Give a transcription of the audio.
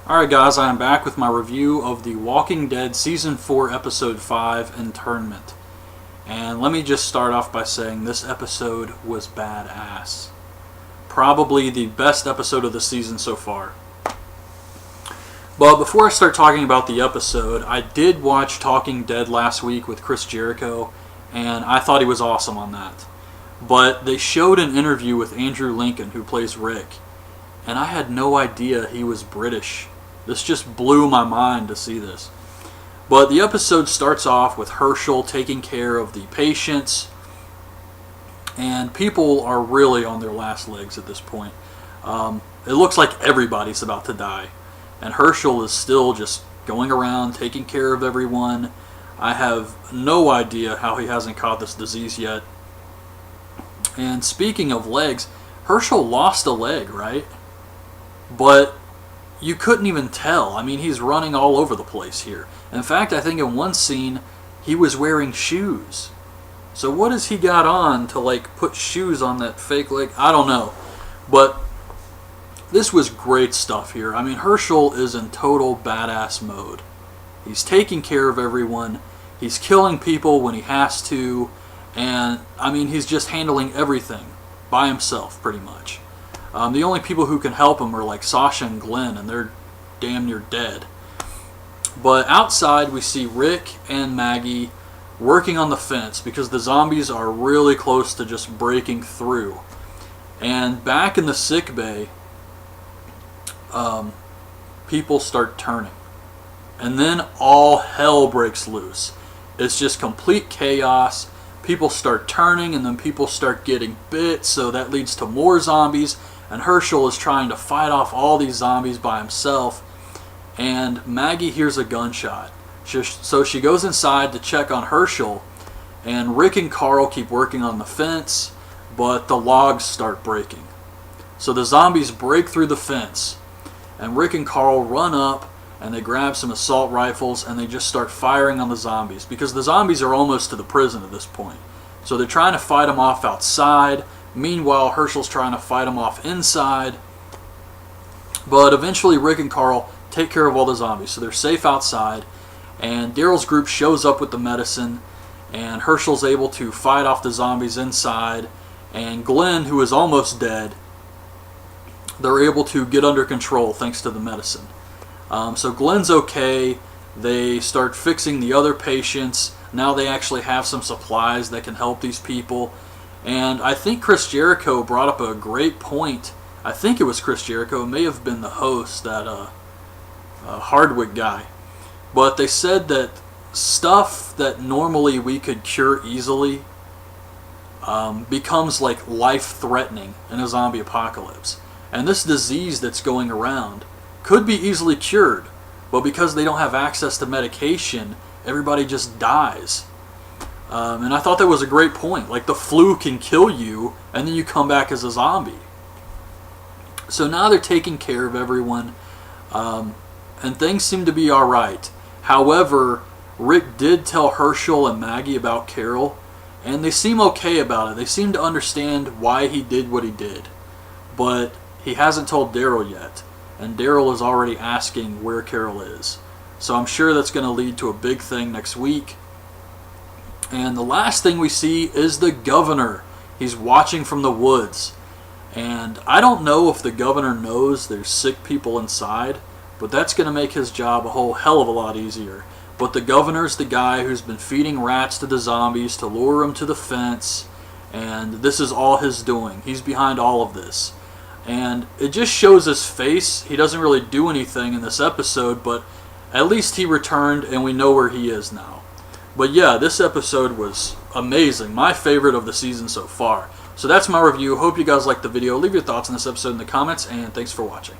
Alright guys, I am back with my review of The Walking Dead Season 4 Episode 5, Internment. And let me just start off by saying this episode was badass. Probably the best episode of the season so far. But before I start talking about the episode, I did watch Talking Dead last week with Chris Jericho, and I thought he was awesome on that. But they showed an interview with Andrew Lincoln, who plays Rick, and I had no idea he was British. This just blew my mind to see this. But the episode starts off with Herschel taking care of the patients, and people are really on their last legs at this point. It looks like everybody's about to die, and Herschel is still just going around taking care of everyone. I have no idea how he hasn't caught this disease yet. And speaking of legs, Herschel lost a leg, right? But you couldn't even tell. I mean, he's running all over the place here. In fact, I think in one scene, he was wearing shoes. So what has he got on to, like, put shoes on that fake leg? I don't know. But this was great stuff here. I mean, Herschel is in total badass mode. He's taking care of everyone. He's killing people when he has to. And, I mean, he's just handling everything by himself, pretty much. The only people who can help him are like Sasha and Glenn, and they're damn near dead. But outside we see Rick and Maggie working on the fence because the zombies are really close to just breaking through. And back in the sick bay, people start turning. And then all hell breaks loose. It's just complete chaos. People start turning, and then people start getting bit, so that leads to more zombies. And Herschel is trying to fight off all these zombies by himself. And Maggie hears a gunshot. So she goes inside to check on Herschel. And Rick and Carl keep working on the fence, but the logs start breaking. So the zombies break through the fence. And Rick and Carl run up, and they grab some assault rifles, and they just start firing on the zombies. Because the zombies are almost to the prison at this point. So they're trying to fight them off outside. Meanwhile, Herschel's trying to fight him off inside. But eventually, Rick and Carl take care of all the zombies. So they're safe outside. And Daryl's group shows up with the medicine. And Herschel's able to fight off the zombies inside. And Glenn, who is almost dead, they're able to get under control thanks to the medicine. So Glenn's okay. They start fixing the other patients. Now they actually have some supplies that can help these people. And I think Chris Jericho brought up a great point. I think it was Chris Jericho. It may have been the host, that Hardwick guy. But they said that stuff that normally we could cure easily becomes like life-threatening in a zombie apocalypse. And this disease that's going around could be easily cured. But because they don't have access to medication, everybody just dies. And I thought that was a great point. Like, the flu can kill you, and then you come back as a zombie. So now they're taking care of everyone, and things seem to be alright. However, Rick did tell Herschel and Maggie about Carol, and they seem okay about it. They seem to understand why he did what he did. But he hasn't told Daryl yet, and Daryl is already asking where Carol is. So I'm sure that's going to lead to a big thing next week. And the last thing we see is the governor. He's watching from the woods. And I don't know if the governor knows there's sick people inside, but that's going to make his job a whole hell of a lot easier. But the governor's the guy who's been feeding rats to the zombies to lure them to the fence. And this is all his doing. He's behind all of this. And it just shows his face. He doesn't really do anything in this episode, but at least he returned and we know where he is now. But yeah, this episode was amazing. My favorite of the season so far. So that's my review. Hope you guys liked the video. Leave your thoughts on this episode in the comments, and thanks for watching.